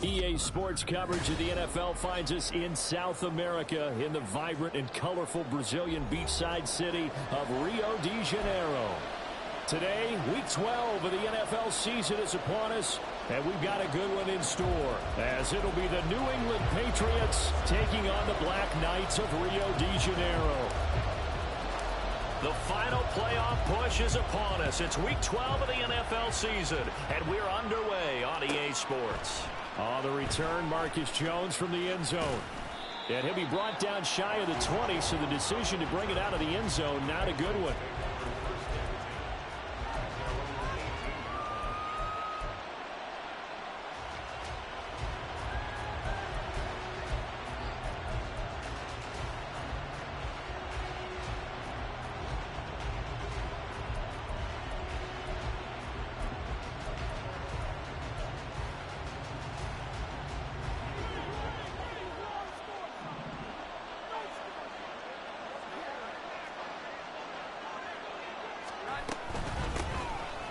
EA Sports coverage of the NFL finds us in South America in the vibrant and colorful Brazilian beachside city of Rio de Janeiro. Today, week 12 of the NFL season is upon us, and we've got a good one in store, as it'll be the New England Patriots taking on the Black Knights of Rio de Janeiro. The final playoff push is upon us. It's week 12 of the NFL season, and we're underway on EA Sports. On the return, Marcus Jones from the end zone. And he'll be brought down shy of the 20, so the decision to bring it out of the end zone, not a good one.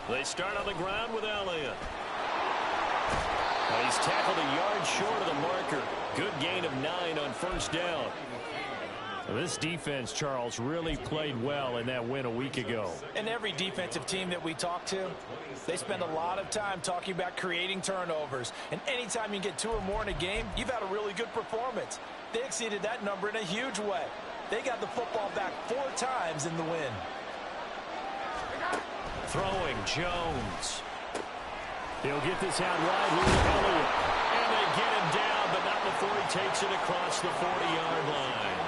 They start on the ground with Elliott. He's tackled a yard short of the marker. Good gain of 9 on first down. This defense, Charles, really played well in that win a week ago. And every defensive team that we talk to, they spend a lot of time talking about creating turnovers. And anytime you get 2 or more in a game, you've had a really good performance. They exceeded that number in a huge way. They got the football back 4 times in the win. Throwing Jones. He'll get this out wide here to Elliott. And they get him down, but not before he takes it across the 40-yard line.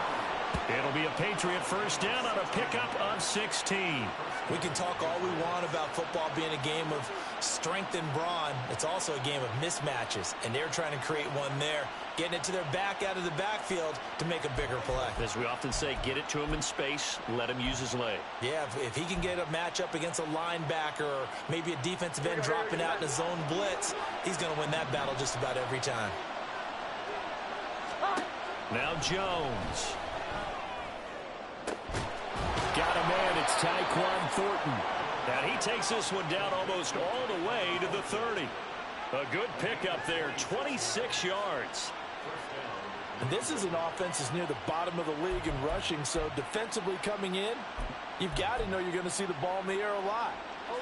It'll be a Patriot first down on a pickup of 16. We can talk all we want about football being a game of strength and brawn. It's also a game of mismatches, and they're trying to create one there, getting it to their back out of the backfield to make a bigger play. As we often say, get it to him in space, let him use his leg. Yeah, if he can get a matchup against a linebacker or maybe a defensive end dropping out in a zone blitz, he's going to win that battle just about every time. Now Jones. Got a man, it's Tyquan Thornton. And he takes this one down almost all the way to the 30. A good pickup there, 26 yards. And this is an offense that's near the bottom of the league in rushing, so defensively coming in, you've got to know you're going to see the ball in the air a lot.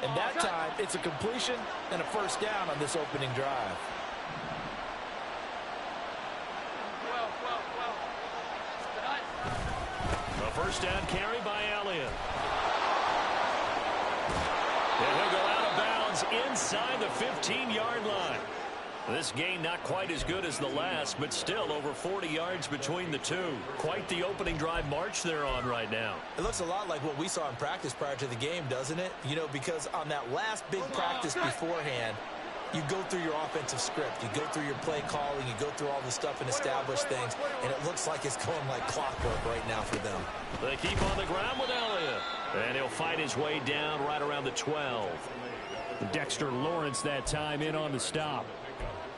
And that time, it's a completion and a first down on this opening drive. A first down carry by Elliott. And he'll go out of bounds inside the 15-yard line. This gain not quite as good as the last, but still over 40 yards between the two. Quite the opening drive march they're on right now. It looks a lot like what we saw in practice prior to the game, doesn't it? You know, because on that last big practice beforehand, you go through your offensive script. You go through your play calling. You go through all the stuff and establish things. And it looks like it's going like clockwork right now for them. They keep on the ground with Elliott. And he'll fight his way down right around the 12. Dexter Lawrence that time in on the stop.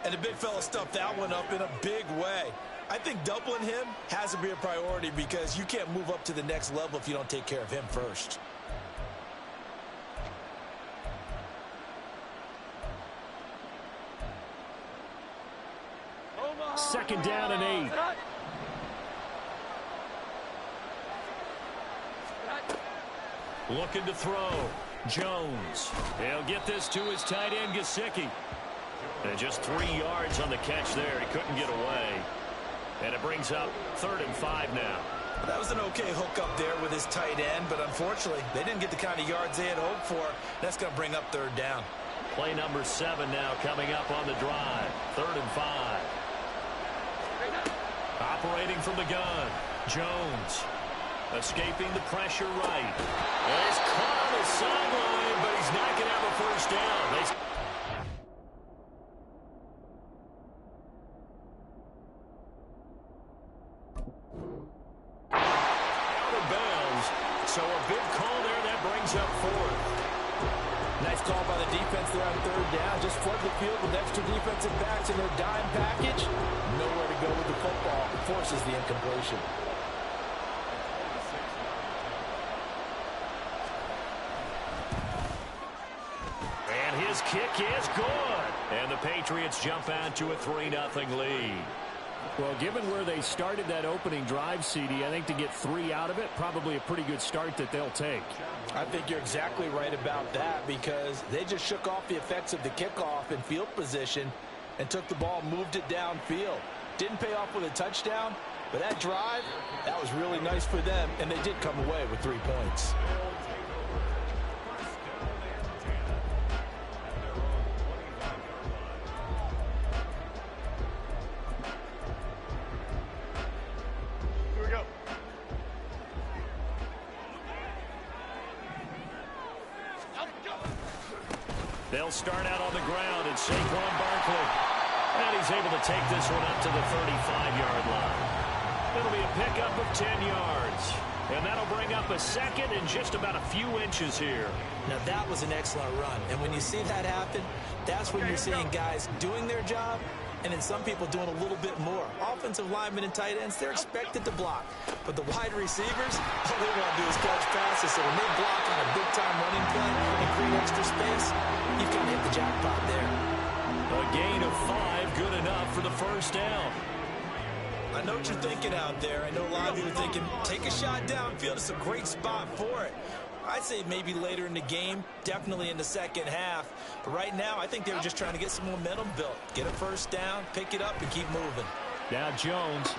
And the big fella stuffed that one up in a big way. I think doubling him has to be a priority because you can't move up to the next level if you don't take care of him first. Second down and 8. Looking to throw. Jones. He'll get this to his tight end, Gesicki. And just 3 yards on the catch there. He couldn't get away. And it brings up 3rd and 5 now. That was an okay hook up there with his tight end, but unfortunately, they didn't get the kind of yards they had hoped for. That's going to bring up 3rd down. Play number 7 now coming up on the drive. 3rd and 5. Operating from the gun. Jones. Escaping the pressure right. And he's caught on the sideline, but he's not going to have a first down. Out of bounds. So a big call there that brings up 4th. Nice call by the defense there on third down. Just flood the field with extra defensive backs in their dime package. Nowhere to go with the football. Forces the incompletion. And his kick is good. And the Patriots jump out to a 3-0 lead. Well, given where they started that opening drive, CD, I think to get 3 out of it, probably a pretty good start that they'll take. I think you're exactly right about that because they just shook off the effects of the kickoff in field position and took the ball, moved it downfield. Didn't pay off with a touchdown, but that drive, that was really nice for them, and they did come away with 3 points. They'll start out on the ground, and Saquon Barkley. And he's able to take this one up to the 35-yard line. It'll be a pickup of 10 yards. And that'll bring up a second and just about a few inches here. Now, that was an excellent run. And when you see that happen, that's when you're seeing guys doing their job and then some people doing a little bit more. Offensive linemen and tight ends, they're expected to block. But the wide receivers, all they want to do is catch passes. So when they block on a big-time running play and create extra space, you've got to hit the jackpot there. A gain of 5, good enough for the first down. I know what you're thinking out there. I know a lot of you are thinking, take a shot downfield. It's a great spot for it. I'd say maybe later in the game, definitely in the second half. But right now, I think they were just trying to get some momentum built. Get a first down, pick it up, and keep moving. Now Jones.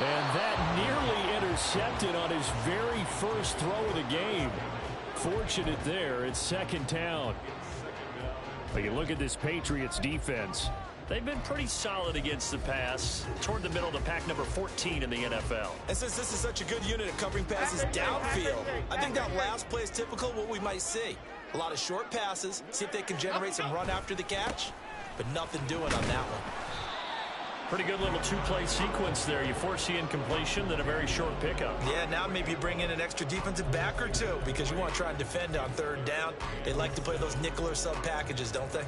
And that nearly intercepted on his very first throw of the game. Fortunate there. It's second down. But you look at this Patriots defense. They've been pretty solid against the pass, toward the middle of the pack, number 14 in the NFL. And since this is such a good unit of covering passes downfield, I think that last play is typical of what we might see. A lot of short passes, see if they can generate some run after the catch, but nothing doing on that one. Pretty good little two-play sequence there. You force the incompletion, then a very short pickup. Yeah, now maybe you bring in an extra defensive back or two because you want to try and defend on third down. They like to play those nickel or sub packages, don't they?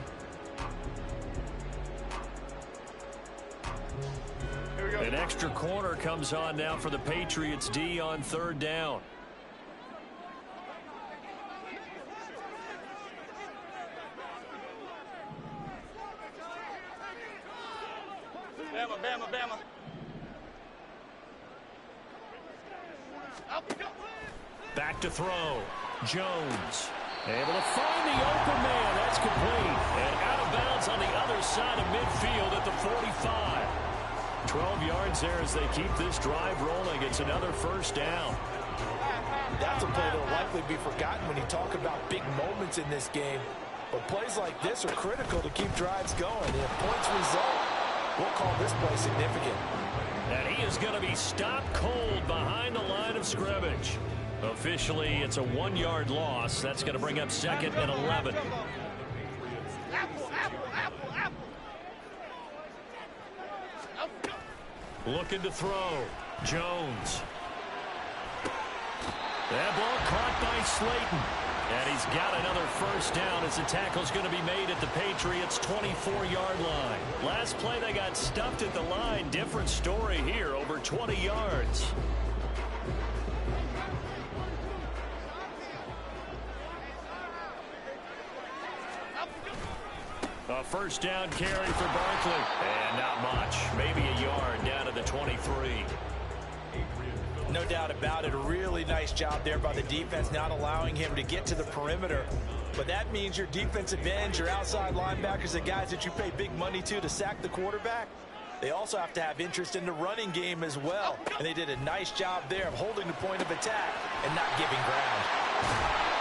An extra corner comes on now for the Patriots D on third down. Bama, Bama. Back to throw. Jones. Able to find the open man. That's complete. And out of bounds on the other side of midfield at the 45. 12 yards there as they keep this drive rolling. It's another first down. That's a play that will likely be forgotten when you talk about big moments in this game. But plays like this are critical to keep drives going. And if points result, we'll call this play significant. And he is going to be stopped cold behind the line of scrimmage. Officially, it's a 1-yard loss. That's going to bring up second and 11. Looking to throw. Jones. That ball caught by Slayton. And he's got another first down as the tackle's going to be made at the Patriots' 24-yard line. Last play, they got stuffed at the line. Different story here, over 20 yards. A first down carry for Barkley. And not much. Maybe a yard down to the 23. No doubt about it. A really nice job there by the defense, not allowing him to get to the perimeter. But that means your defensive ends, your outside linebackers, the guys that you pay big money to sack the quarterback, they also have to have interest in the running game as well. And they did a nice job there of holding the point of attack and not giving ground.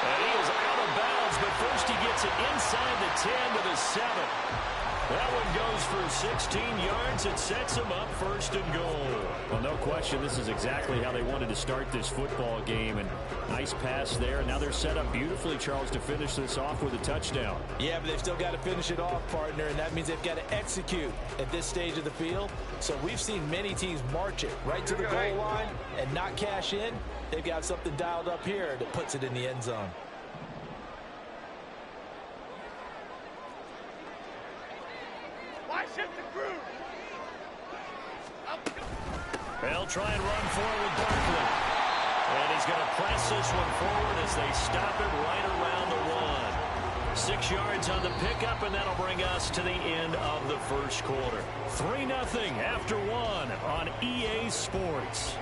And he is out of bounds, but first he gets it inside the 10 to the 7. That one goes for 16 yards. It sets him up first and goal. Well, no question, this is exactly how they wanted to start this football game. And nice pass there. Now they're set up beautifully, Charles, to finish this off with a touchdown. Yeah, but they've still got to finish it off, partner, and that means they've got to execute at this stage of the field. So we've seen many teams march it right to the goal line and not cash in. They've got something dialed up here that puts it in the end zone. try and run forward with Barkley. And he's going to press this one forward as they stop it right around the 1. 6 yards on the pickup, and that'll bring us to the end of the first quarter. 3-0 after 1 on EA Sports.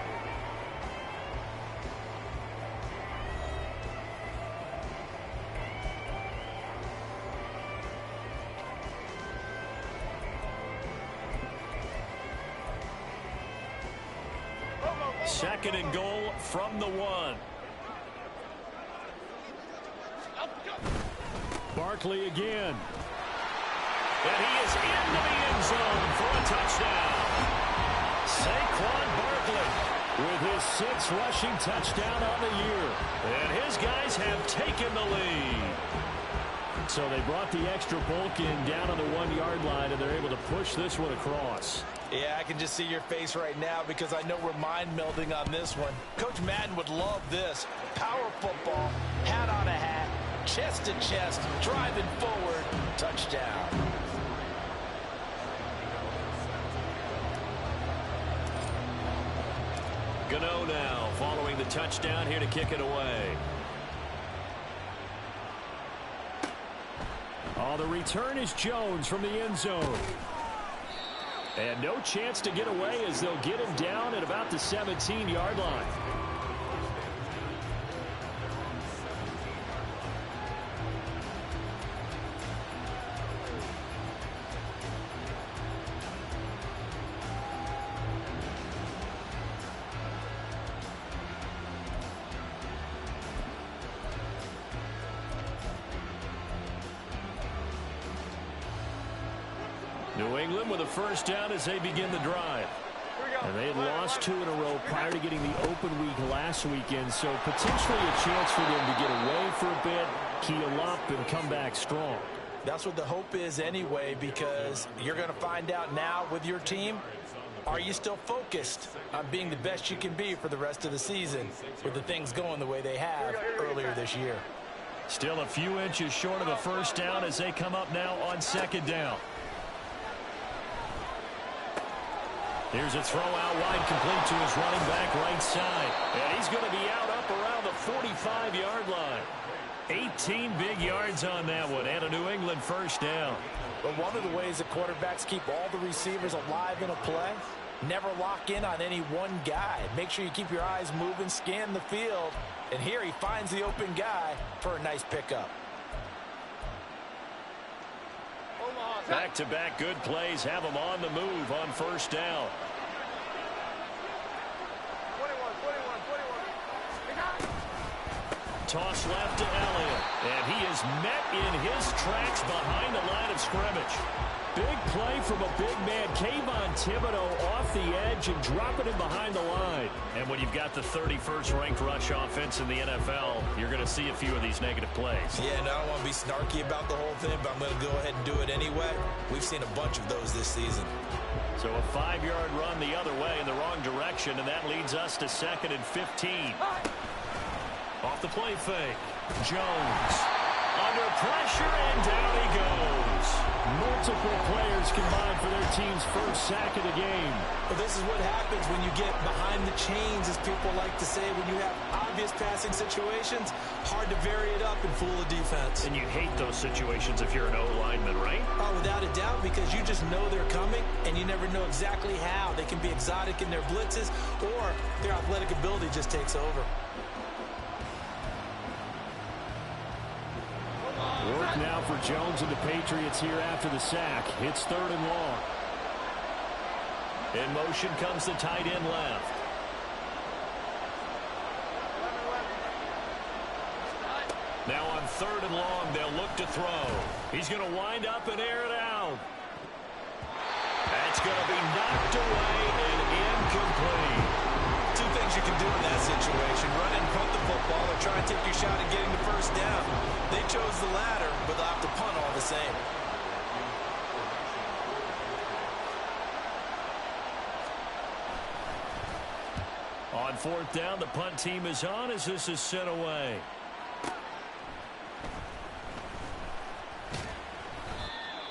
Second and goal from the 1. Barkley again. And he is into the end zone for a touchdown. Saquon Barkley with his 6th rushing touchdown on the year. And his guys have taken the lead. So they brought the extra bulk in down on the 1-yard line, and they're able to push this one across. Yeah, I can just see your face right now because I know we're mind melding on this one. Coach Madden would love this. Power football, hat on a hat, chest to chest, driving forward, touchdown. Gano now following the touchdown here to kick it away. Oh, the return is Jones from the end zone. And no chance to get away as they'll get him down at about the 17-yard line. New England with a first down as they begin the drive. And they had lost 2 in a row prior to getting the open week last weekend, so potentially a chance for them to get away for a bit, keel up, and come back strong. That's what the hope is anyway, because you're going to find out now with your team, are you still focused on being the best you can be for the rest of the season with the things going the way they have earlier this year? Still a few inches short of a first down as they come up now on second down. Here's a throw out wide, complete to his running back right side. And he's going to be out up around the 45-yard line. 18 big yards on that one, and a New England first down. But one of the ways that quarterbacks keep all the receivers alive in a play, never lock in on any one guy. Make sure you keep your eyes moving, scan the field. And here he finds the open guy for a nice pickup. Back-to-back good plays have him on the move on first down. Toss left to Elliott, and he is met in his tracks behind the line of scrimmage. Big play from a big man, Kayvon Thibodeaux off the edge and dropping him behind the line. And when you've got the 31st ranked rush offense in the NFL, you're going to see a few of these negative plays. Yeah, and I don't want to be snarky about the whole thing, but I'm going to go ahead and do it anyway. We've seen a bunch of those this season. So a 5-yard run the other way in the wrong direction, and that leads us to 2nd and 15. Off the play fake. Jones under pressure, and down he goes. Multiple players combined for their team's first sack of the game. Well, this is what happens when you get behind the chains, as people like to say. When you have obvious passing situations, hard to vary it up and fool a defense. And you hate those situations if you're an O-lineman, right? Oh, without a doubt, because you just know they're coming, and you never know exactly how. They can be exotic in their blitzes, or their athletic ability just takes over. Work now for Jones and the Patriots here after the sack. It's 3rd and long. In motion comes the tight end left. Now on 3rd and long, they'll look to throw. He's going to wind up and air it out. That's going to be knocked away and incomplete. Two things you can do in that situation: run and punt the football, or try and take your shot at getting the first down. They chose the latter, but they'll have to punt all the same. On 4th down, the punt team is on as this is sent away.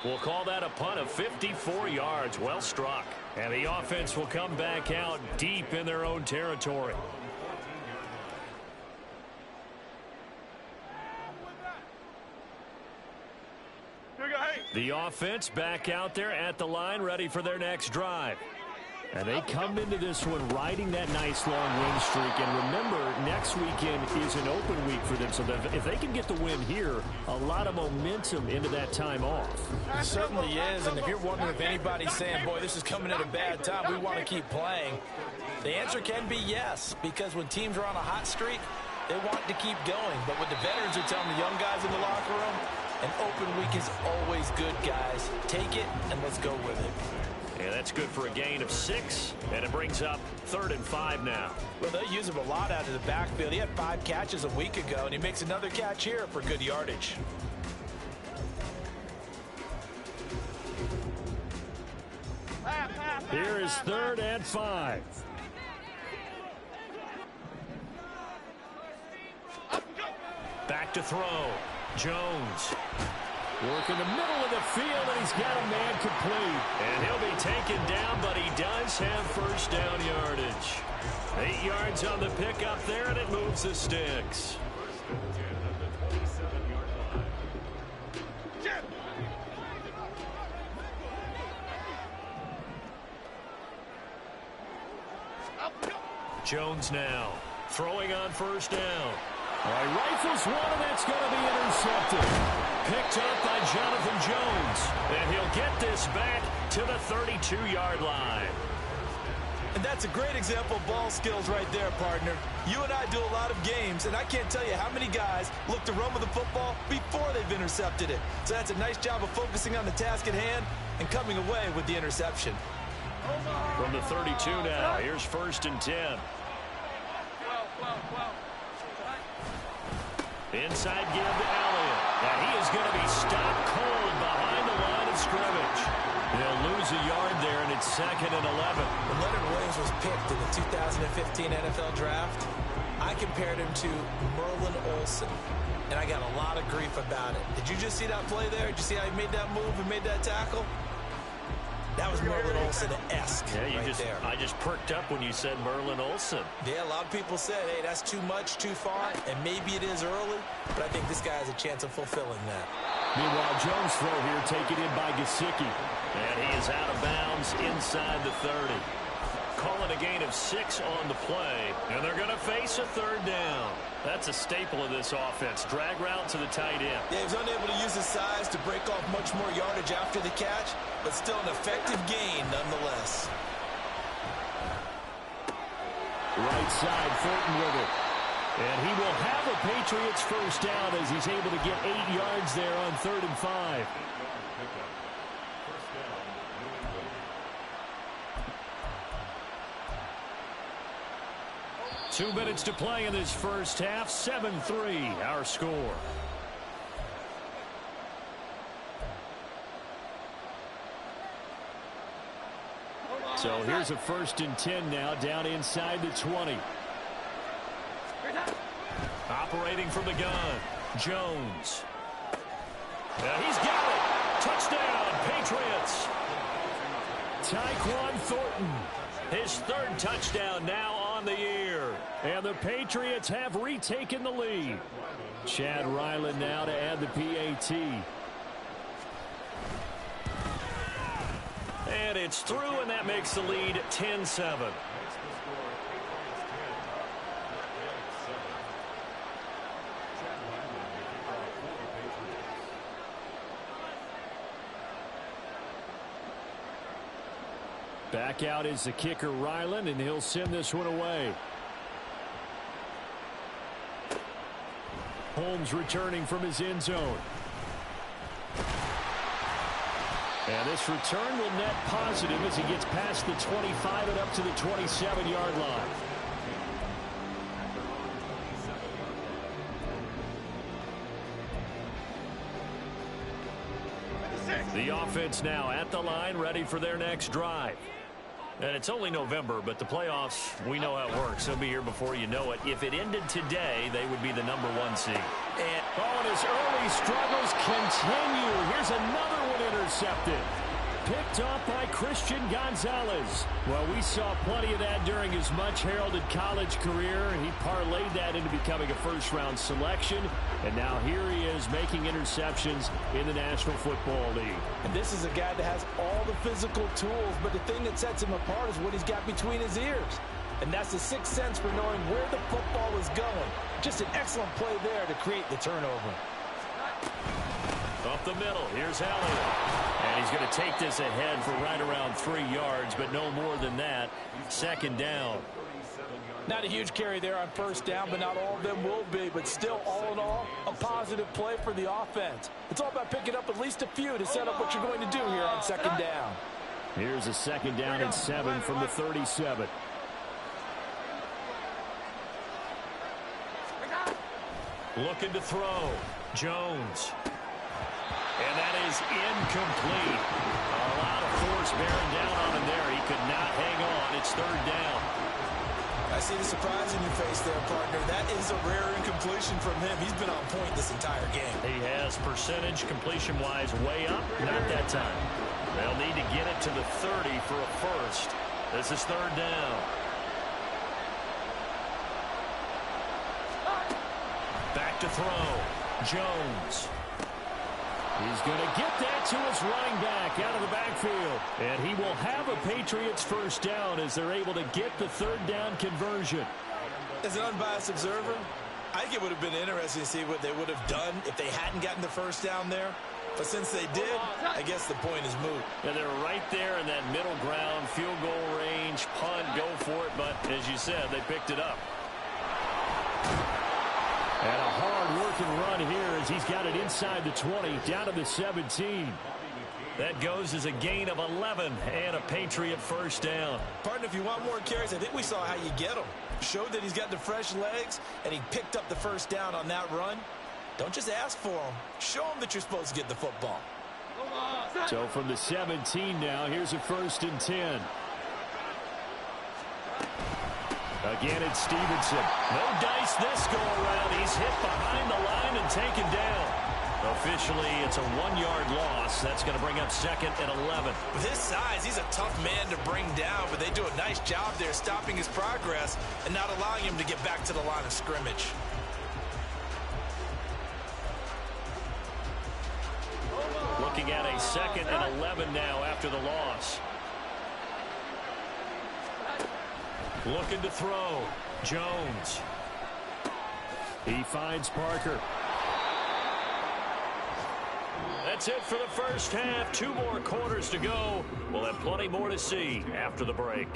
We'll call that a punt of 54 yards. Well struck. And the offense will come back out deep in their own territory. The offense back out there at the line, ready for their next drive. And they come into this one riding that nice long win streak. And remember, next weekend is an open week for them. So that if they can get the win here, a lot of momentum into that time off. It certainly is. And if you're wondering if anybody's saying, boy, this is coming at a bad time, we want to keep playing, the answer can be yes. Because when teams are on a hot streak, they want to keep going. But what the veterans are telling the young guys in the locker room, an open week is always good, guys. Take it, and let's go with it. And that's good for a gain of 6, and it brings up 3rd and 5 now. Well, they use him a lot out of the backfield. He had 5 catches a week ago, and he makes another catch here for good yardage. Here is 3rd and 5. Back to throw. Jones. Work in the middle of the field, and he's got a man complete. And he'll be taken down, but he does have first down yardage. 8 yards on the pickup there, and it moves the sticks. Jones now throwing on first down. All right, rifles one, and that's going to be intercepted. Picked up by Jonathan Jones. And he'll get this back to the 32-yard line. And that's a great example of ball skills right there, partner. You and I do a lot of games, and I can't tell you how many guys look to run with the football before they've intercepted it. So that's a nice job of focusing on the task at hand and coming away with the interception. From the 32 now, here's 1st and 10. Inside give to Elliott. And he is going to be stopped cold behind the line of scrimmage. They'll lose a yard there, and it's 2nd and 11. When Leonard Williams was picked in the 2015 NFL Draft, I compared him to Merlin Olsen, and I got a lot of grief about it. Did you just see that play there? Did you see how he made that move and made that tackle? That was Merlin Olsen-esque there. I just perked up when you said Merlin Olsen. Yeah, a lot of people said, hey, that's too much, too far, and maybe it is early, but I think this guy has a chance of fulfilling that. Meanwhile, Jones' throw here taken in by Gesicki. And he is out of bounds inside the 30. Calling a gain of 6 on the play, and they're going to face a 3rd down. That's a staple of this offense. Drag route to the tight end. Yeah, he was unable to use his size to break off much more yardage after the catch, but still an effective gain nonetheless. Right side, Fulton with it. And he will have a Patriots first down as he's able to get 8 yards there on 3rd and 5. 2 minutes to play in this first half. 7-3, our score. So here's a 1st and 10 now, down inside the 20. Operating from the gun, Jones. He's got it. Touchdown, Patriots. Tyquan Thornton, his 3rd touchdown now on the year. And the Patriots have retaken the lead. Chad Ryland now to add the PAT. And it's through, and that makes the lead 10-7. Back out is the kicker, Ryland, and he'll send this one away. Holmes returning from his end zone. And this return will net positive as he gets past the 25 and up to the 27-yard line. The offense now at the line, ready for their next drive. And it's only November, but the playoffs, we know how it works. They'll be here before you know it. If it ended today, they would be the #1 seed. And his early struggles continue. Here's another one intercepted. picked off by Christian Gonzalez. Well, we saw plenty of that during his much-heralded college career. He parlayed that into becoming a first-round selection, and now here he is making interceptions in the National Football League. And this is a guy that has all the physical tools, but the thing that sets him apart is what he's got between his ears. And that's the sixth sense for knowing where the football is going. Just an excellent play there to create the turnover. Up the middle, here's Elliott. And he's going to take this ahead for right around 3 yards, but no more than that. Second down. Not a huge carry there on first down, but not all of them will be. But still, all in all, a positive play for the offense. It's all about picking up at least a few to set up what you're going to do here on second down. Here's a second down and 7 from the 37. Looking to throw. Jones. And that is incomplete. A lot of force bearing down on him there. He could not hang on. It's third down. I see the surprise in your face there, partner. That is a rare incompletion from him. He's been on point this entire game. He has percentage completion-wise way up. Not that time. They'll need to get it to the 30 for a first. This is third down. Back to throw. Jones. He's going to get that to his running back out of the backfield. And he will have a Patriots first down as they're able to get the third down conversion. As an unbiased observer, I think it would have been interesting to see what they would have done if they hadn't gotten the first down there. But since they did, I guess the point is moot. And they're right there in that middle ground, field goal range, punt, go for it. But as you said, they picked it up. And a hard-working run here as he's got it inside the 20, down to the 17. That goes as a gain of 11 and a Patriot first down. Partner, if you want more carries, I think we saw how you get them. Showed that he's got the fresh legs, and he picked up the first down on that run. Don't just ask for them. Show them that you're supposed to get the football. So from the 17 now, here's a first and 10. Again, it's Stevenson. No dice this go-around. He's hit behind the line and taken down. Officially, it's a 1-yard loss. That's going to bring up second and 11. With his size, he's a tough man to bring down, but they do a nice job there stopping his progress and not allowing him to get back to the line of scrimmage. Looking at a second and 11 now after the loss. Looking to throw. Jones. He finds Parker. That's it for the first half. 2 more quarters to go. We'll have plenty more to see after the break.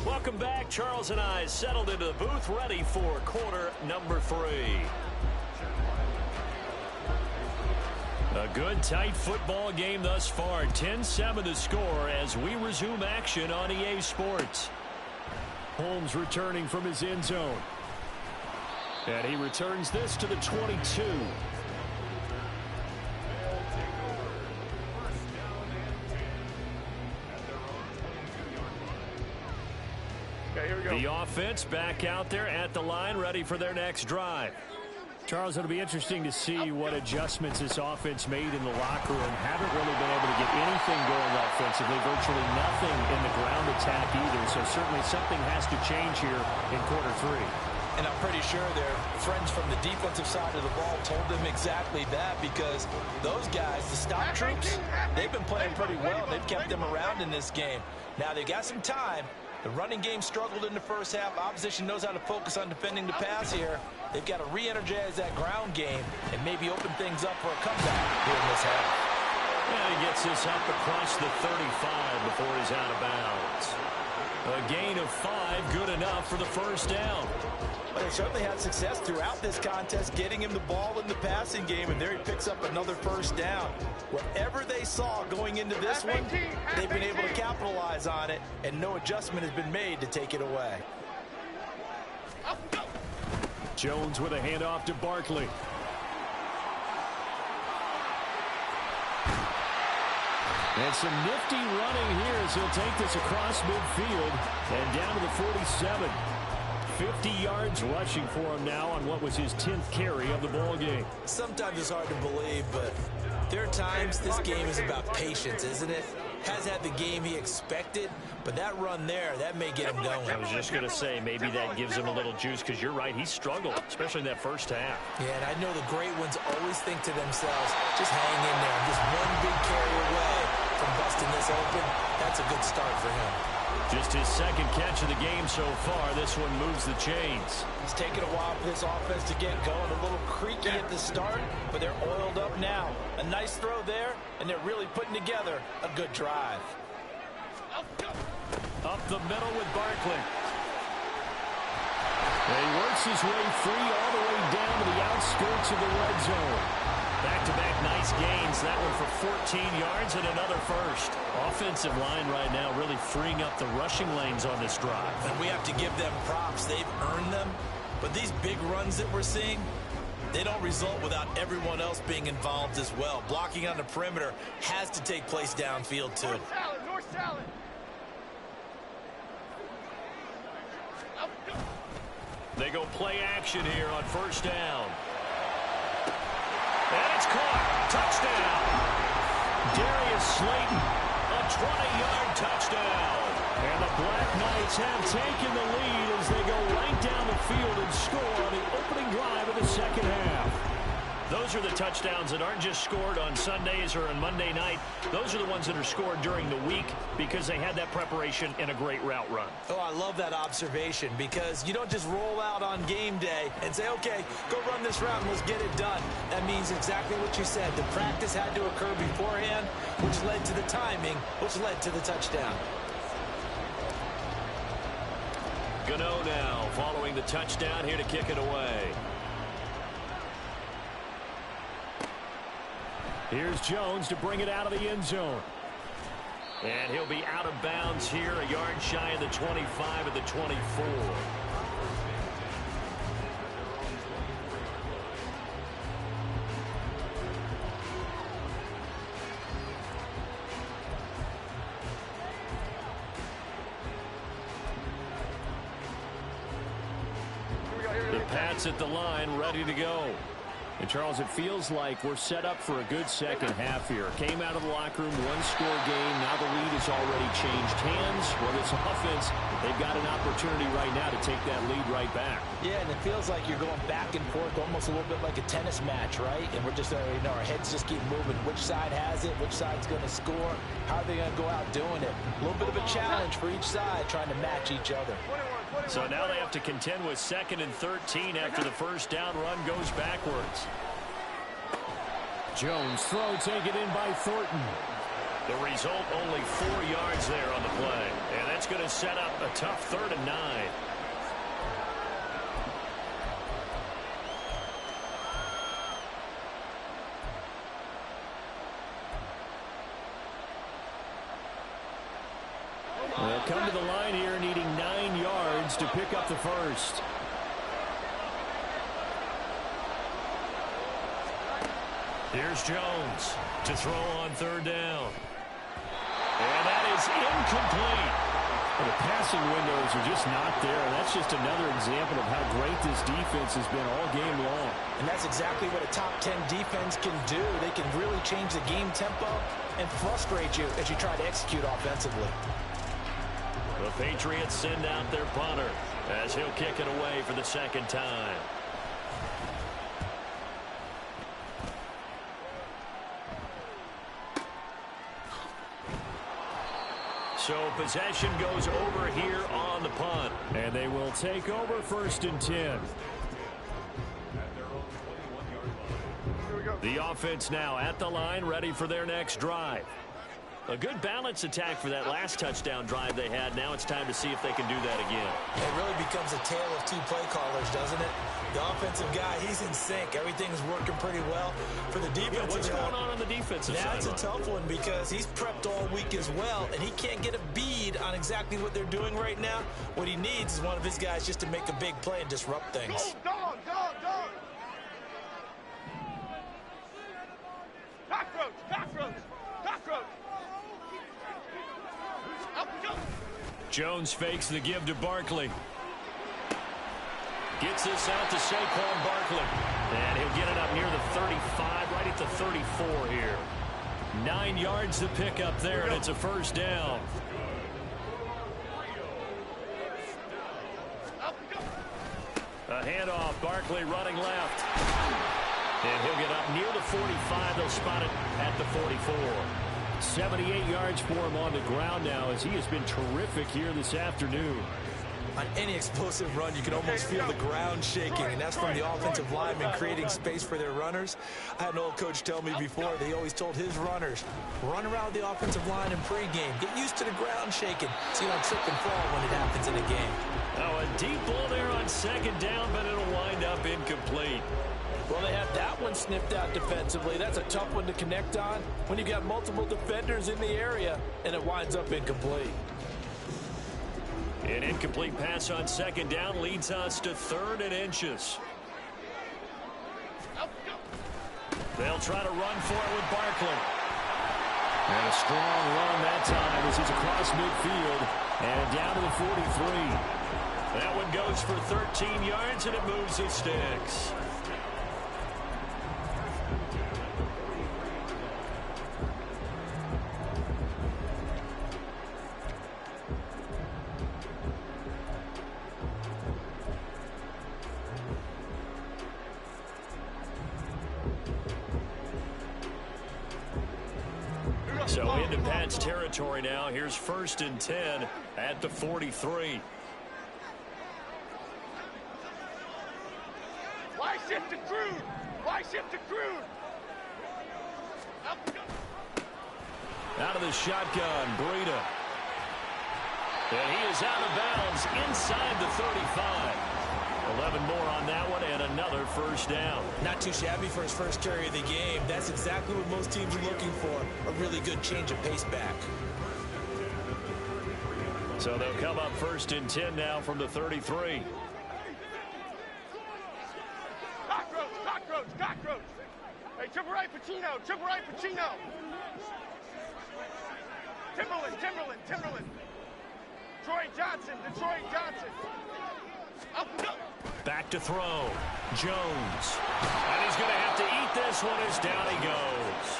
Welcome back. Charles and I settled into the booth, ready for quarter number 3. A good, tight football game thus far. 10-7 the score as we resume action on EA Sports. Holmes returning from his end zone. And he returns this to the 22. The offense back out there at the line, ready for their next drive. Charles, it'll be interesting to see what adjustments this offense made in the locker room. Haven't really been able to get anything going offensively, virtually nothing in the ground attack either. So certainly something has to change here in quarter 3. And I'm pretty sure their friends from the defensive side of the ball told them exactly that, because those guys, the stop troops, they've been playing pretty well. They've kept them around in this game. Now they've got some time. The running game struggled in the first half. Opposition knows how to focus on defending the pass here. They've got to re-energize that ground game and maybe open things up for a comeback here in this half. And he gets this up across the 35 before he's out of bounds. A gain of 5, good enough for the first down. But they certainly had success throughout this contest, getting him the ball in the passing game, and there he picks up another first down. Whatever they saw going into this one, they've been able to capitalize on it, and no adjustment has been made to take it away. Jones with a handoff to Barkley. And some nifty running here as he'll take this across midfield and down to the 47. 50 yards rushing for him now on what was his 10th carry of the ball game. Sometimes it's hard to believe, but there are times this game is about patience, isn't it? Has had the game he expected, but that run there, that may get him going. I was just going to say, maybe that gives him a little juice, because you're right, he struggled, especially in that first half. Yeah, and I know the great ones always think to themselves, just hang in there. I'm just one big carry away from busting this open. That's a good start for him. Just his second catch of the game so far. This one moves the chains. It's taken a while for this offense to get going. A little creaky at the start, but they're oiled up now. A nice throw there, and they're really putting together a good drive. Up the middle with Barkley. And he works his way free all the way down to the outskirts of the red zone. Back-to-back nice gains. That one for 14 yards and another first. Offensive line right now really freeing up the rushing lanes on this drive. And we have to give them props. They've earned them. But these big runs that we're seeing, they don't result without everyone else being involved as well. Blocking on the perimeter has to take place downfield too. North Salad. They go play action here on first down. And it's caught. Touchdown. Darius Slayton, a 20-yard touchdown. And the Black Knights have taken the lead as they go right down the field and score on the opening drive of the second half. Those are the touchdowns that aren't just scored on Sundays or on Monday night. Those are the ones that are scored during the week because they had that preparation in a great route run. Oh, I love that observation because you don't just roll out on game day and say, okay, go run this route and let's get it done. That means exactly what you said. The practice had to occur beforehand, which led to the timing, which led to the touchdown. Gano now following the touchdown here to kick it away. Here's Jones to bring it out of the end zone. And he'll be out of bounds here, a yard shy of the 25 at the 24. The Pats at the line, ready to go. And, Charles, it feels like we're set up for a good second half here. Came out of the locker room, one-score game. Now the lead has already changed hands. Well, this offense, they've got an opportunity right now to take that lead right back. Yeah, and it feels like you're going back and forth, almost a little bit like a tennis match, right? And we're just, our heads just keep moving. Which side has it? Which side's going to score? How are they going to go out doing it? A little bit of a challenge for each side, trying to match each other. So now they have to contend with 2nd and 13 after the first down run goes backwards. Jones throw taken in by Thornton. The result, only 4 yards there on the play. And that's going to set up a tough 3rd and 9. They'll come to the line here needing 9 yards to pick up the first. Here's Jones to throw on 3rd down. And that is incomplete. Well, the passing windows are just not there. That's just another example of how great this defense has been all game long. And that's exactly what a top 10 defense can do. They can really change the game tempo and frustrate you as you try to execute offensively. The Patriots send out their punter as he'll kick it away for the 2nd time. So possession goes over here on the punt. And they will take over 1st and 10. The offense now at the line, ready for their next drive. A good balance attack for that last touchdown drive they had. Now it's time to see if they can do that again. It really becomes a tale of two play callers, doesn't it? The offensive guy, he's in sync. Everything's working pretty well. For the defensive guy, what's going on the defensive side? That's a tough one because he's prepped all week as well, and he can't get a bead on exactly what they're doing right now. What he needs is one of his guys just to make a big play and disrupt things. Dog! Cockroach! Jones fakes the give to Barkley. Gets this out to Saquon Barkley. And he'll get it up near the 35, right at the 34 here. 9 yards to pick up there, and it's a first down. A handoff, Barkley running left. And he'll get up near the 45. They'll spot it at the 44. 78 yards for him on the ground now as he has been terrific here this afternoon. On any explosive run, you can almost feel the ground shaking, and that's from the offensive linemen creating space for their runners. I had an old coach tell me before, they always told his runners, run around the offensive line in pregame. Get used to the ground shaking so you don't trip and fall when it happens in a game. Oh, a deep ball there on second down, but it'll wind up incomplete. Well, they had that one sniffed out defensively. That's a tough one to connect on when you've got multiple defenders in the area, and it winds up incomplete. An incomplete pass on second down leads us to 3rd and inches. They'll try to run for it with Barkley. And a strong run that time as he's across midfield and down to the 43. That one goes for 13 yards, and it moves his sticks. So into Pat's territory now. Here's 1st and 10 at the 43. Why shift to Crude? Out of the shotgun, Breida. And he is out of bounds inside the 35. 11 more on that one, and another first down. Not too shabby for his first carry of the game. That's exactly what most teams are looking for, a really good change of pace back. So they'll come up 1st and 10 now from the 33. Cockroach! Hey, triple right, Pacino! Timberland! Detroit Johnson! Up and go! Back to throw. Jones. And he's going to have to eat this one as down he goes.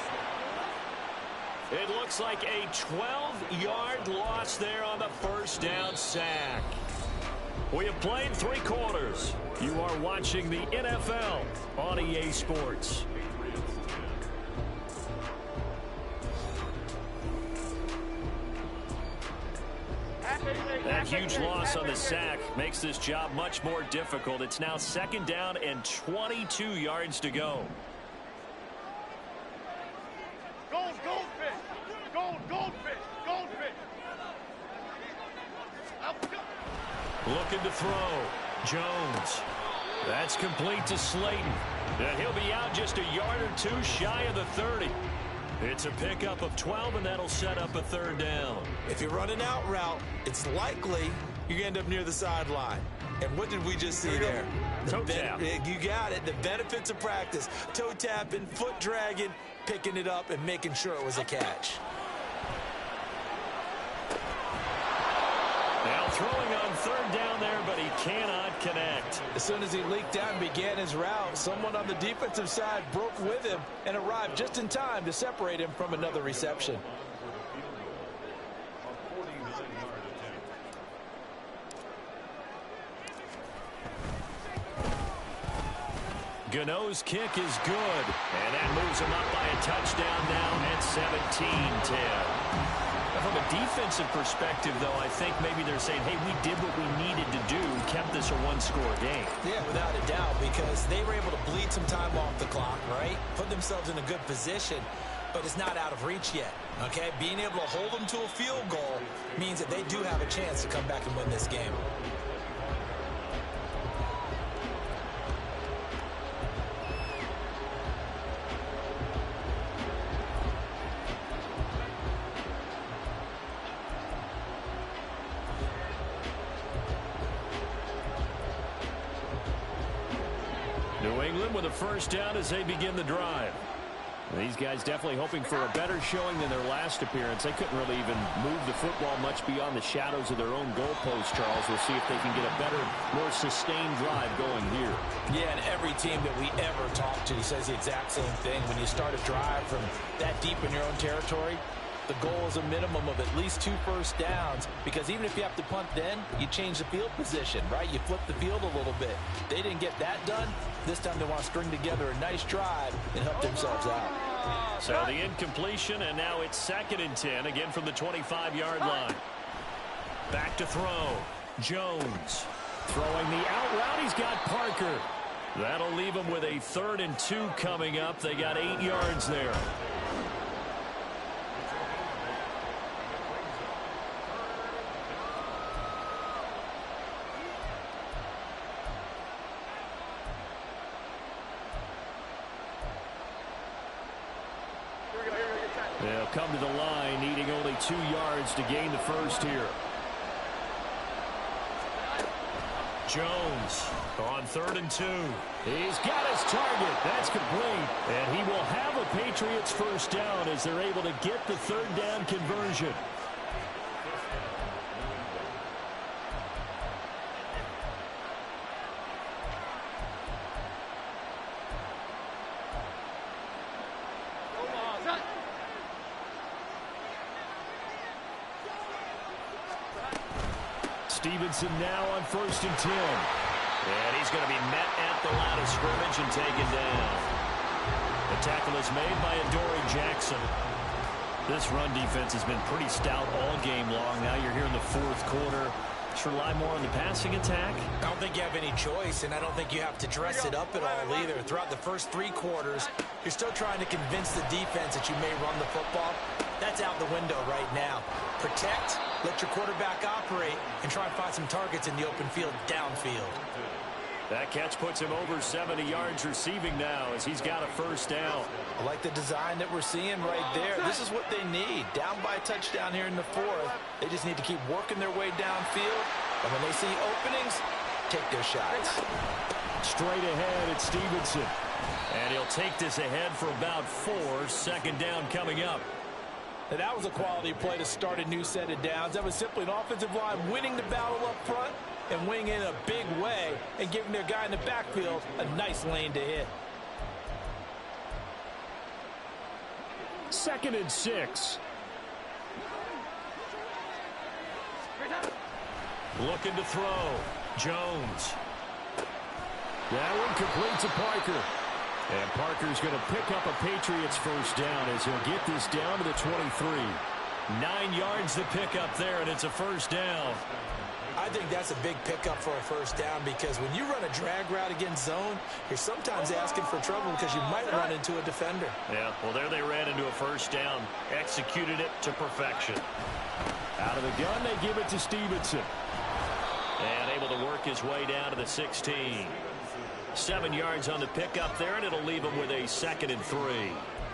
It looks like a 12-yard loss there on the first down sack. We have played 3 quarters. You are watching the NFL on EA Sports. That huge loss on the sack makes this job much more difficult. It's now 2nd down and 22 yards to go. Goldfish! Looking to throw. Jones. That's complete to Slayton. And he'll be out just a yard or 2 shy of the 30. It's a pickup of 12, and that'll set up a 3rd down. If you run an out route, it's likely you end up near the sideline. And what did we just see there? Toe tap. You got it. The benefits of practice. Toe tapping, foot dragging, picking it up, and making sure it was a catch. Now throwing on 3rd down there, but he cannot connect. As soon as he leaked down and began his route, someone on the defensive side broke with him and arrived just in time to separate him from another reception. Gano's kick is good, and that moves him up by a touchdown now at 17-10. From a defensive perspective, though, I think maybe they're saying, hey, we did what we needed to do, kept this a 1-score game. Yeah, without a doubt, because they were able to bleed some time off the clock, right? Put themselves in a good position. but it's not out of reach yet. Okay, being able to hold them to a field goal means that they do have a chance to come back and win this game. New England with a first down as they begin the drive. These guys definitely hoping for a better showing than their last appearance. They couldn't really even move the football much beyond the shadows of their own goalpost, Charles. We'll see if they can get a better, more sustained drive going here. Yeah, and every team that we ever talk to says the exact same thing. When you start a drive from that deep in your own territory, the goal is a minimum of at least 2 first downs, because even if you have to punt then, you change the field position, right? You flip the field a little bit. They didn't get that done. This time they want to string together a nice drive and help themselves out. So the incompletion, and now it's 2nd and 10, again from the 25-yard line. Back to throw. Jones throwing the out route. He's got Parker. That'll leave him with a 3rd and 2 coming up. They got 8 yards there. They'll come to the line, needing only 2 yards to gain the first here. Jones on 3rd and 2. He's got his target. That's complete. And he will have a Patriots first down as they're able to get the 3rd down conversion. Stevenson now on 1st and 10. And he's going to be met at the line of scrimmage and taken down. The tackle is made by Adoree Jackson. This run defense has been pretty stout all game long. Now you're here in the 4th quarter. Should rely more on the passing attack. I don't think you have any choice, and I don't think you have to dress it up at all either. Throughout the first 3 quarters, you're still trying to convince the defense that you may run the football. That's out the window right now. Protect, let your quarterback operate, and try and find some targets in the open field downfield. That catch puts him over 70 yards receiving now as he's got a first down. I like the design that we're seeing right there. This is what they need. Down by a touchdown here in the 4th. They just need to keep working their way downfield. And when they see openings, take their shots. Straight ahead, it's Stevenson. And he'll take this ahead for about 4. 2nd down coming up. Now, that was a quality play to start a new set of downs. That was simply an offensive line winning the battle up front and winning in a big way and giving their guy in the backfield a nice lane to hit. 2nd and 6. Looking to throw. Jones. That one complete to Parker. And Parker's going to pick up a Patriots first down as he'll get this down to the 23. 9 yards to pick up there, and it's a first down. I think that's a big pickup for a first down, because when you run a drag route against zone, you're sometimes asking for trouble because you might run into a defender. Yeah, well, there they ran into a first down. Executed it to perfection. Out of the gun, they give it to Stevenson. And able to work his way down to the 16. 7 yards on the pickup there, and it'll leave him with a 2nd and 3.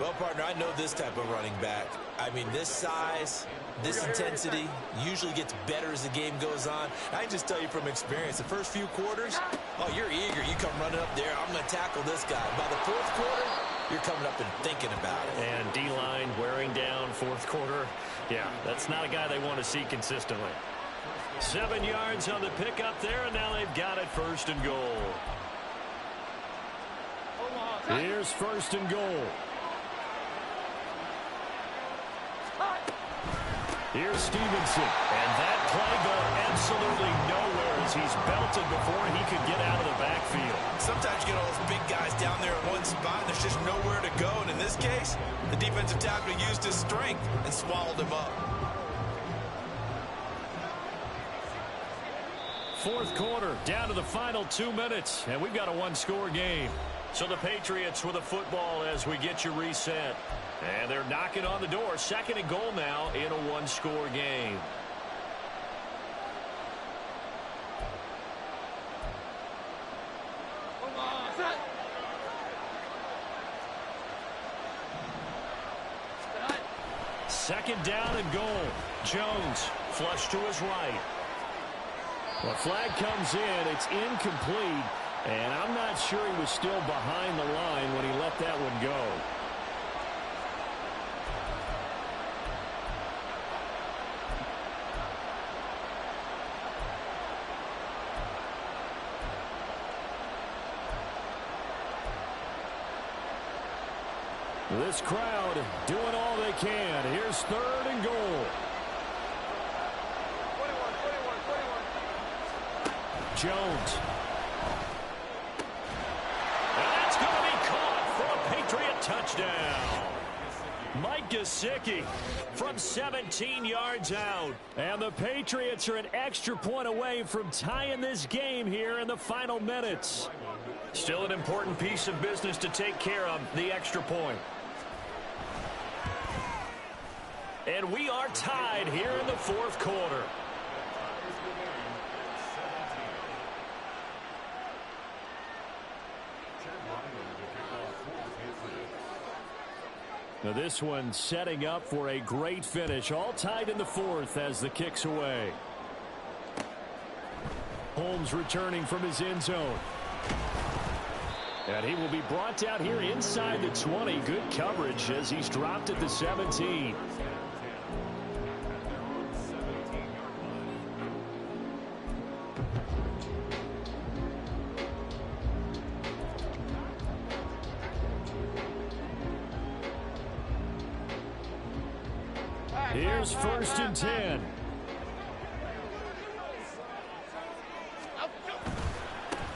Well, partner, I know this type of running back. I mean, this size, this intensity usually gets better as the game goes on. I can just tell you from experience, the first few quarters, oh, you're eager. You come running up there, I'm going to tackle this guy. By the 4th quarter, you're coming up and thinking about it. And D-line wearing down 4th quarter. Yeah, that's not a guy they want to see consistently. 7 yards on the pickup there, and now they've got it 1st and goal. Here's 1st and goal. Here's Stevenson. And that play going absolutely nowhere as he's belted before he could get out of the backfield. Sometimes you get all those big guys down there in one spot, and there's just nowhere to go. And in this case, the defensive tackle used his strength and swallowed him up. 4th quarter, down to the final 2 minutes, and we've got a 1-score game. So the Patriots with a football as we get you reset. And they're knocking on the door. 2nd and goal now in a one-score game. Second down and goal. Jones flush to his right. The flag comes in. It's incomplete. And I'm not sure he was still behind the line when he let that one go. This crowd doing all they can. Here's 3rd and goal. 21. Jones. And that's going to be caught for a Patriot touchdown. Mike Gesicki from 17 yards out. And the Patriots are an extra point away from tying this game here in the final minutes. Still an important piece of business to take care of, the extra point. And we are tied here in the 4th quarter. Now this one setting up for a great finish. All tied in the 4th as the kick's away. Holmes returning from his end zone. And he will be brought down here inside the 20. Good coverage as he's dropped at the 17. Here's 1st and 10.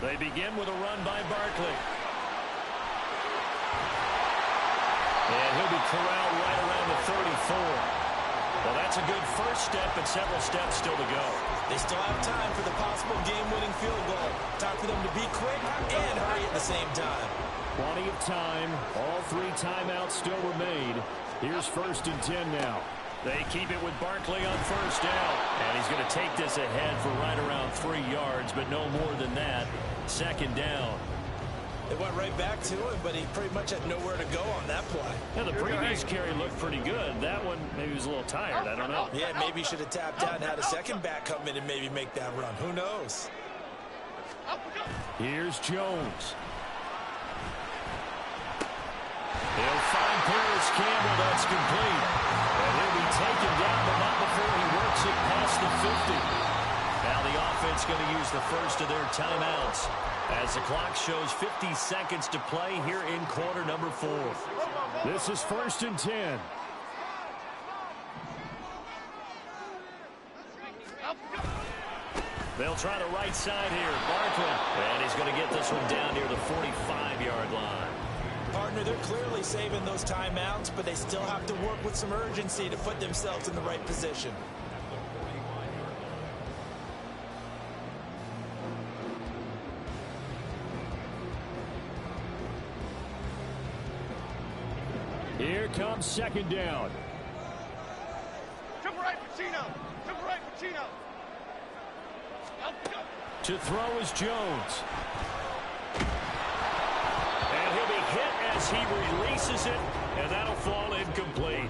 They begin with a run by Barkley. And he'll be corralled right around the 34. Well, that's a good first step, but several steps still to go. They still have time for the possible game-winning field goal. Time for them to be quick and hurry at the same time. Plenty of time. All 3 timeouts still remain. Here's 1st and 10 now. They keep it with Barkley on 1st down. And he's going to take this ahead for right around 3 yards, but no more than that. 2nd down. They went right back to him, but he pretty much had nowhere to go on that play. Yeah, the previous carry looked pretty good. That one, maybe he was a little tired. I don't know. Yeah, maybe he should have tapped out and had a second back come in and maybe make that run. Who knows? Here's Jones. He'll find Paris Campbell. That's complete. And he'll be taken down, but not before he works it past the 50. Now the offense going to use the first of their timeouts as the clock shows 50 seconds to play here in quarter number 4. This is 1st and 10. They'll try the right side here. Barkley. And he's going to get this one down near the 45-yard line. Partner, they're clearly saving those timeouts, but they still have to work with some urgency to put themselves in the right position. Here comes 2nd down. To the right, Pacino. To the right, Pacino. To throw is Jones. And he'll be hit as he releases it, and that'll fall incomplete.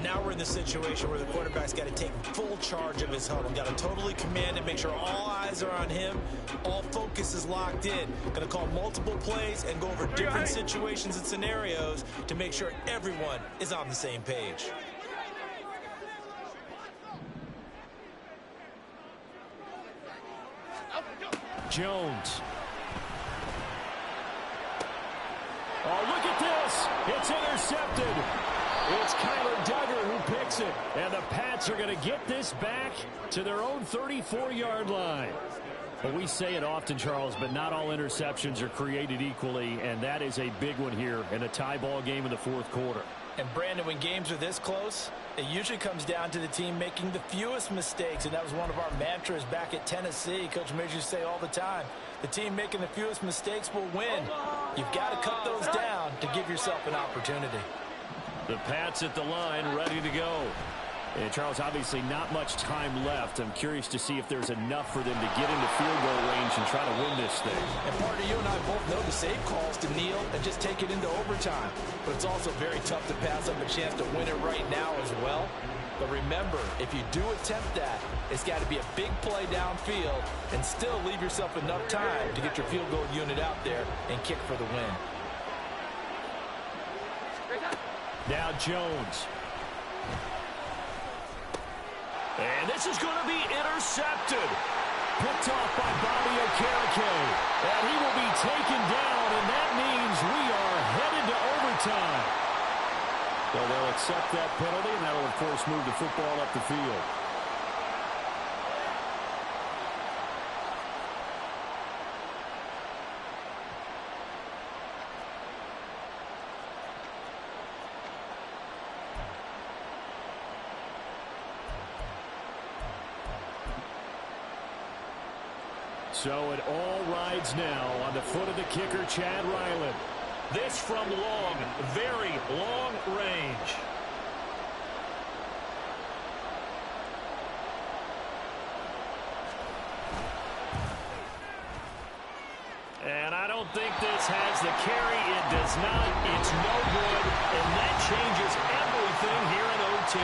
Now we're in the situation where the quarterback's got to take full charge of his huddle. Got to totally command it, make sure all eyes are on him. All focus is locked in. Going to call multiple plays and go over different situations and scenarios to make sure everyone is on the same page. Jones. Oh, look at this. It's intercepted. It's Kyler Duggar who picks it. And the Pats are going to get this back to their own 34-yard line. But we say it often, Charles, but not all interceptions are created equally, and that is a big one here in a tie ball game in the 4th quarter. And, Brandon, when games are this close, it usually comes down to the team making the fewest mistakes, and that was one of our mantras back at Tennessee. Coach Major used to say all the time, the team making the fewest mistakes will win. You've got to cut those down to give yourself an opportunity. The Pats at the line, ready to go. And Charles, obviously not much time left. I'm curious to see if there's enough for them to get into field goal range and try to win this thing. And partner, you and I both know the save calls to kneel and just take it into overtime. But it's also very tough to pass up a chance to win it right now as well. But remember, if you do attempt that, it's got to be a big play downfield and still leave yourself enough time to get your field goal unit out there and kick for the win. Now Jones. And this is going to be intercepted. Picked off by Bobby Okereke. And he will be taken down, and that means we are headed to overtime. Well, they'll accept that penalty, and that will, of course, move the football up the field. So it all rides now on the foot of the kicker, Chad Ryland. This from long, very long range. And I don't think this has the carry. It does not. It's no good. And that changes everything here in OT.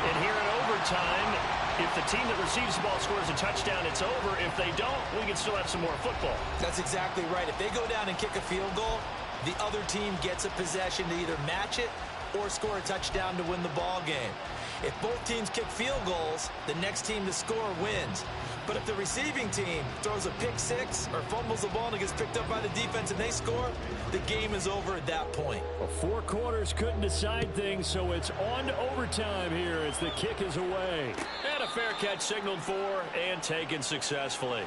And here in overtime, if the team that receives the ball scores a touchdown, it's over. If they don't, we can still have some more football. That's exactly right. If they go down and kick a field goal, the other team gets a possession to either match it or score a touchdown to win the ball game. If both teams kick field goals, the next team to score wins. But if the receiving team throws a pick six or fumbles the ball and it gets picked up by the defense and they score, the game is over at that point. Well, 4 quarters couldn't decide things, so it's on to overtime here as the kick is away. And a fair catch signaled for and taken successfully.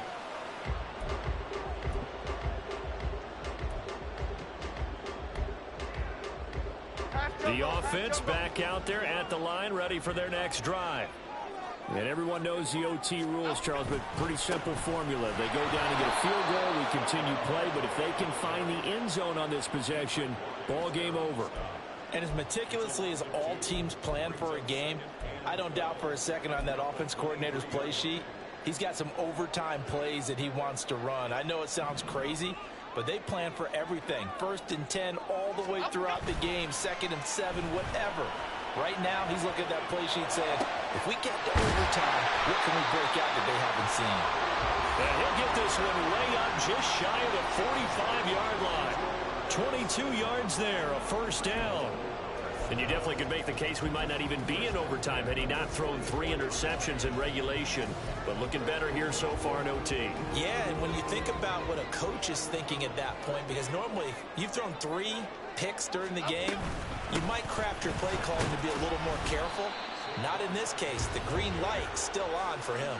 The offense back out there at the line, ready for their next drive. And everyone knows the OT rules, Charles, but pretty simple formula. They go down and get a field goal, we continue play, but if they can find the end zone on this possession, ball game over. And as meticulously as all teams plan for a game, I don't doubt for a second on that offense coordinator's play sheet, he's got some overtime plays that he wants to run. I know it sounds crazy, but they plan for everything. 1st and 10 all the way throughout the game, 2nd and 7, whatever. Right now, he's looking at that play sheet saying, if we get to overtime, what can we break out that they haven't seen? And he'll get this one way up just shy of the 45-yard line. 22 yards there, a first down. And you definitely could make the case we might not even be in overtime had he not thrown 3 interceptions in regulation. But looking better here so far in OT. Yeah, and when you think about what a coach is thinking at that point, because normally you've thrown 3 picks during the game, you might craft your play calling to be a little more careful. Not in this case. The green light still on for him.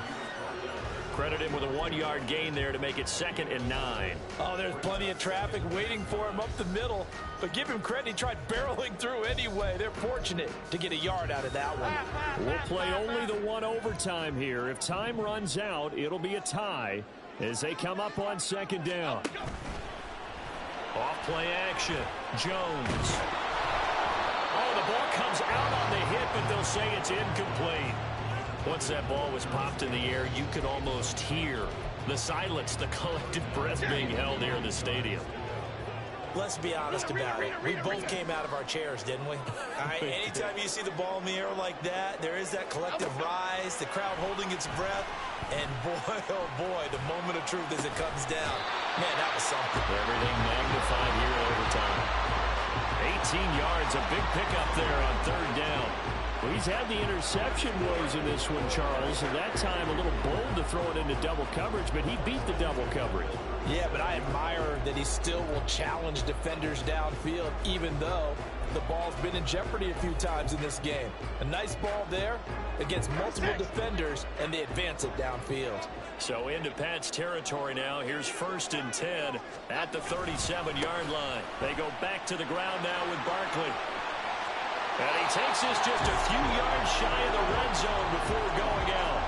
Credit him with a 1-yard gain there to make it 2nd and 9. Oh, there's plenty of traffic waiting for him up the middle. But give him credit, he tried barreling through anyway. They're fortunate to get a yard out of that one. We'll play only the 1 overtime here. If time runs out, it'll be a tie as they come up on 2nd down. Off play action. Jones. Oh, the ball comes out on the hit, but they'll say it's incomplete. Once that ball was popped in the air, you could almost hear the silence, the collective breath being held here in the stadium. Let's be honest about it. We both came out of our chairs, didn't we? All right, anytime you see the ball in the air like that, there is that collective rise, the crowd holding its breath, and boy, oh boy, the moment of truth as it comes down. Man, that was something. Everything magnified here in overtime. 18 yards, a big pickup there on 3rd down. Well, he's had the interception woes in this one, Charles, and that time a little bold to throw it into double coverage, but he beat the double coverage. Yeah, but I admire that he still will challenge defenders downfield, even though the ball's been in jeopardy a few times in this game. A nice ball there against multiple defenders, and they advance it downfield. So into Pats territory now. Here's 1st and 10 at the 37-yard line. They go back to the ground now with Barkley. And he takes this just a few yards shy of the red zone before going out.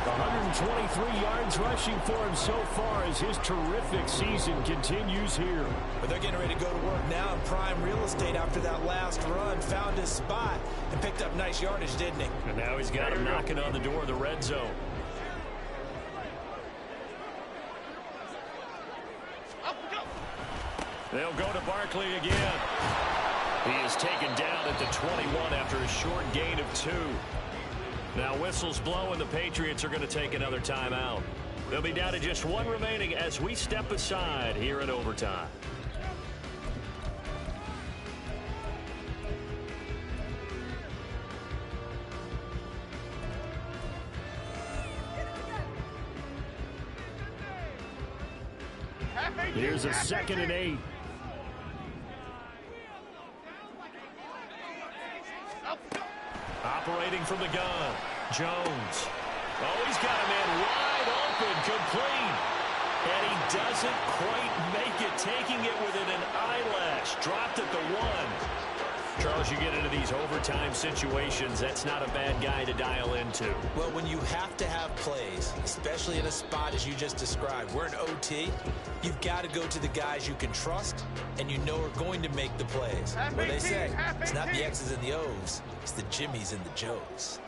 123 yards rushing for him so far as his terrific season continues here. But they're getting ready to go to work now in prime real estate after that last run. Found his spot and picked up nice yardage, didn't he? And now he's got him knocking on the door of the red zone. They'll go to Barkley again. He is taken down at the 21 after a short gain of 2. Now whistles blow and the Patriots are going to take another timeout. They'll be down to just 1 remaining as we step aside here in overtime. Here's a 2nd and 8. Operating from the gun, Jones. Oh, he's got a man wide open, complete. And he doesn't quite make it, taking it within an eyelash. Dropped at the 1. Charles, you get into these overtime situations, that's not a bad guy to dial into. Well, when you have to have plays, especially in a spot as you just described, we're in OT, you've got to go to the guys you can trust and you know are going to make the plays. Well, they say, it's not the X's and the O's, it's the Jimmys and the Joes.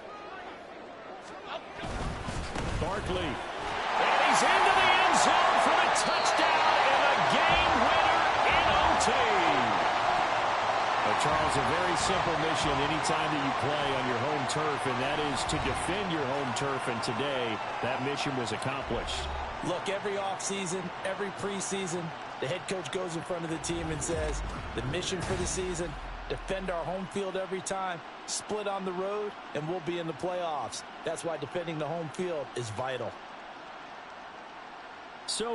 Barkley. And he's into the end zone for the touchdown and a game winner in OT. Charles, a very simple mission anytime that you play on your home turf, and that is to defend your home turf, and today that mission was accomplished. Look, every offseason, every preseason, the head coach goes in front of the team and says, the mission for the season, defend our home field every time, split on the road, and we'll be in the playoffs. That's why defending the home field is vital. So